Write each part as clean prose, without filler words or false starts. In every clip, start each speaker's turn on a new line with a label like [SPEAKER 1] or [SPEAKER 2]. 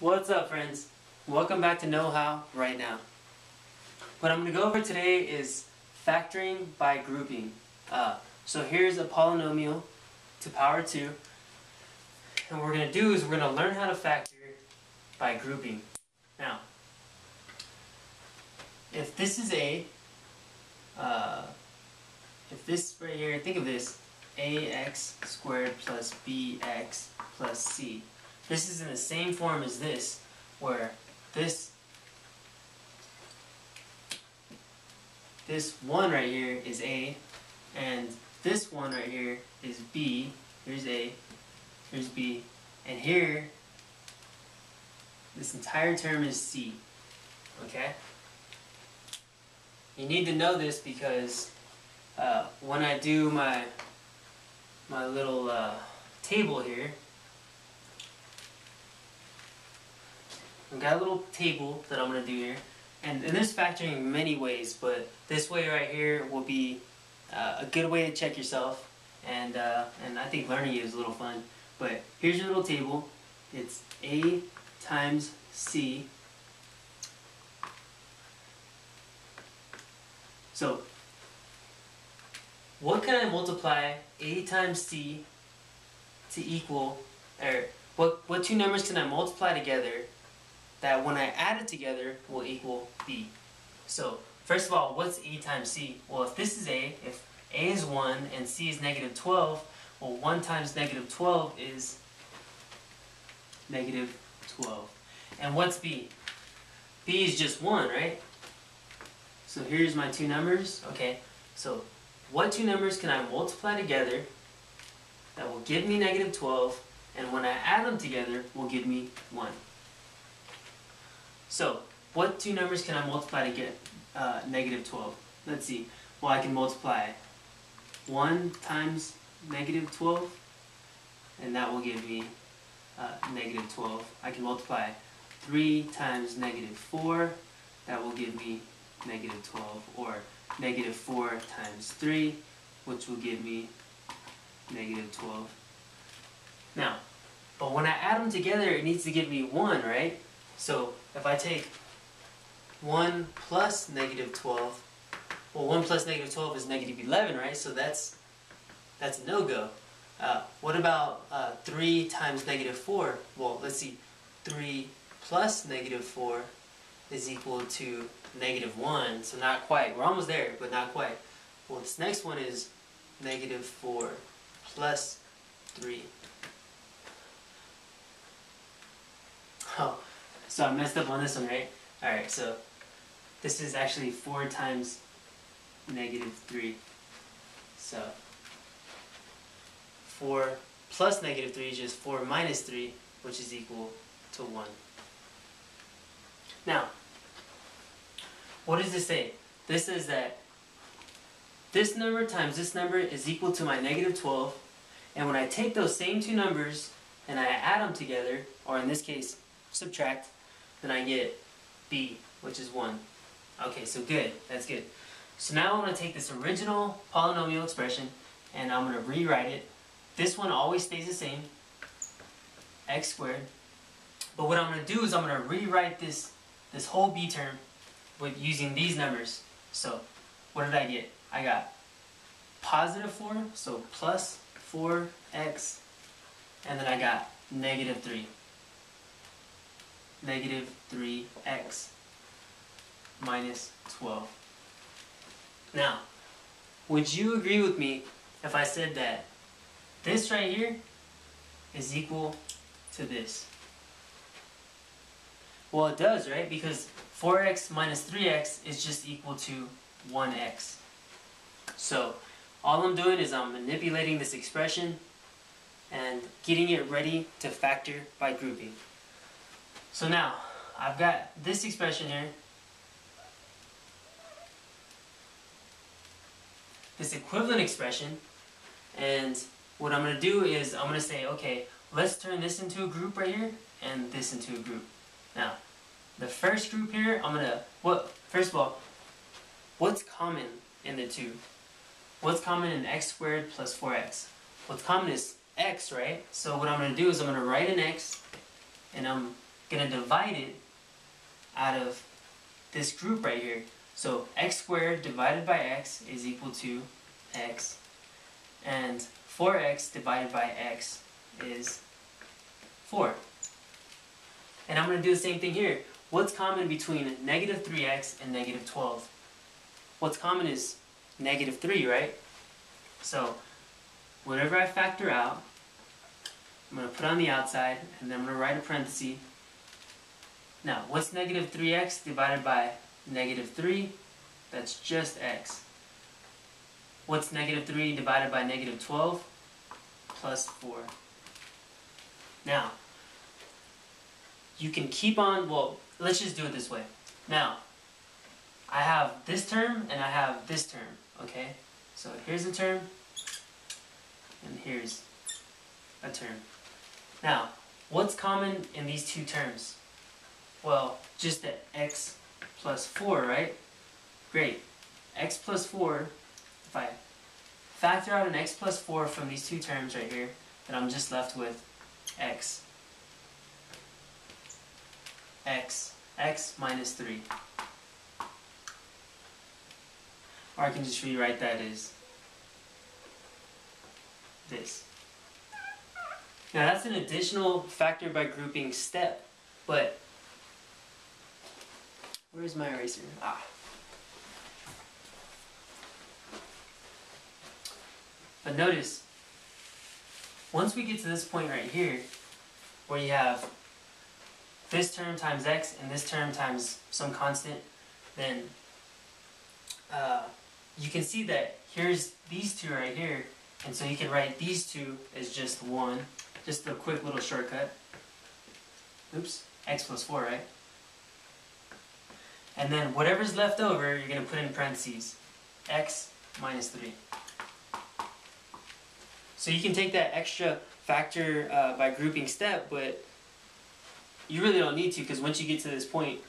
[SPEAKER 1] What's up, friends? Welcome back to Know How Right Now. What I'm going to go over today is factoring by grouping. So here's a polynomial to power 2, and what we're going to do is we're going to learn how to factor by grouping. Now, if this is if this right here, think of this, ax squared plus bx plus c. This is in the same form as this, where this 1 right here is a, and this 1 right here is b. Here's a, here's b, and here, this entire term is c. Okay? You need to know this because when I do my little table here, I've got a little table that I'm going to do here, and there's factoring in many ways, but this way right here will be a good way to check yourself, and I think learning it is a little fun. But here's your little table. It's a times c. So what can I multiply a times c to equal, or what two numbers can I multiply together that when I add it together will equal b? So first of all, what's a times c? Well, if this is a, if a is 1 and c is negative 12, well, 1 times negative 12 is negative 12. And what's b? b is just 1, right? So here's my two numbers. Okay, so what two numbers can I multiply together that will give me negative 12, and when I add them together will give me 1? So what two numbers can I multiply to get negative 12? Let's see. Well, I can multiply 1 times negative 12, and that will give me negative 12. I can multiply 3 times negative 4, that will give me negative 12, or negative 4 times 3, which will give me negative 12. Now, but when I add them together, it needs to give me 1, right? So if I take 1 plus negative 12, well, 1 plus negative 12 is negative 11, right? So that's a no-go. What about 3 times negative 4? Well, let's see. 3 plus negative 4 is equal to negative 1, so not quite. We're almost there, but not quite. Well, this next one is negative 4 plus 3. Oh, so I messed up on this one, right? Alright, so this is actually 4 times negative 3. So 4 plus negative 3 is just 4 minus 3, which is equal to 1. Now, what does this say? This says that this number times this number is equal to my negative 12, and when I take those same two numbers and I add them together, or in this case, subtract, then I get b, which is 1. Okay, so good. That's good. So now I'm going to take this original polynomial expression and I'm going to rewrite it. This one always stays the same, x squared. But what I'm going to do is I'm going to rewrite this whole b term with using these numbers. So what did I get? I got positive 4, so plus 4x, and then I got negative 3. Negative 3x minus 12. Now, would you agree with me if I said that this right here is equal to this? Well, it does, right? Because 4x minus 3x is just equal to 1x. So all I'm doing is I'm manipulating this expression and getting it ready to factor by grouping. So now, I've got this expression here, this equivalent expression, and what I'm going to do is I'm going to say, okay, let's turn this into a group right here, and this into a group. Now, the first group here, I'm going to, first of all, what's common in the two? What's common in x squared plus 4x? What's common is x, right? So what I'm going to do is I'm going to write an x, and I'm going to divide it out of this group right here. So x squared divided by x is equal to x, and 4x divided by x is 4. And I'm going to do the same thing here. What's common between negative 3x and negative 12? What's common is negative 3, right? So whatever I factor out, I'm going to put on the outside, and then I'm going to write a parenthesis. Now, what's negative 3x divided by negative 3? That's just x. What's negative 3 divided by negative 12? Plus 4. Now, you can keep on, well, let's just do it this way. Now, I have this term and I have this term, okay? So here's a term, and here's a term. Now, what's common in these two terms? Well, just the x plus 4, right? Great. X plus 4, if I factor out an x plus 4 from these two terms right here, then I'm just left with x. X minus 3. Or I can just rewrite that as this. Now that's an additional factor by grouping step, but where's my eraser? But notice, once we get to this point right here, where you have this term times x and this term times some constant, then you can see that here's these two right here, and so you can write these two as just 1, just a quick little shortcut. Oops, x plus 4, right? And then whatever's left over, you're going to put in parentheses, x minus 3. So you can take that extra factor by grouping step, but you really don't need to, because once you get to this point,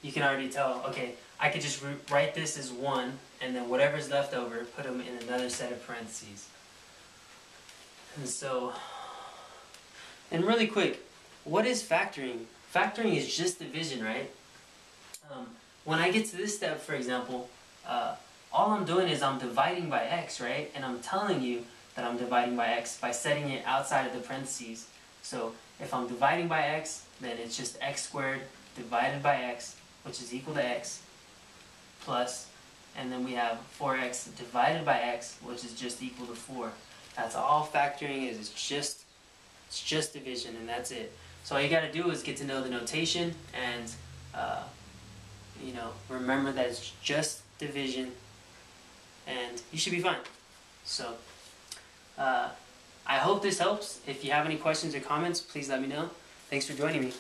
[SPEAKER 1] you can already tell, okay, I could just write this as 1, and then whatever's left over, put them in another set of parentheses. And so, and really quick, what is factoring? Factoring is just division, right? When I get to this step, for example, all I'm doing is I'm dividing by x, right? And I'm telling you that I'm dividing by x by setting it outside of the parentheses. So if I'm dividing by x, then it's just x squared divided by x, which is equal to x, plus, and then we have 4x divided by x, which is just equal to 4. That's all factoring is. It's just division, and that's it. So all you got to do is get to know the notation and remember that it's just division, and you should be fine. So I hope this helps. If you have any questions or comments, please let me know. Thanks for joining me.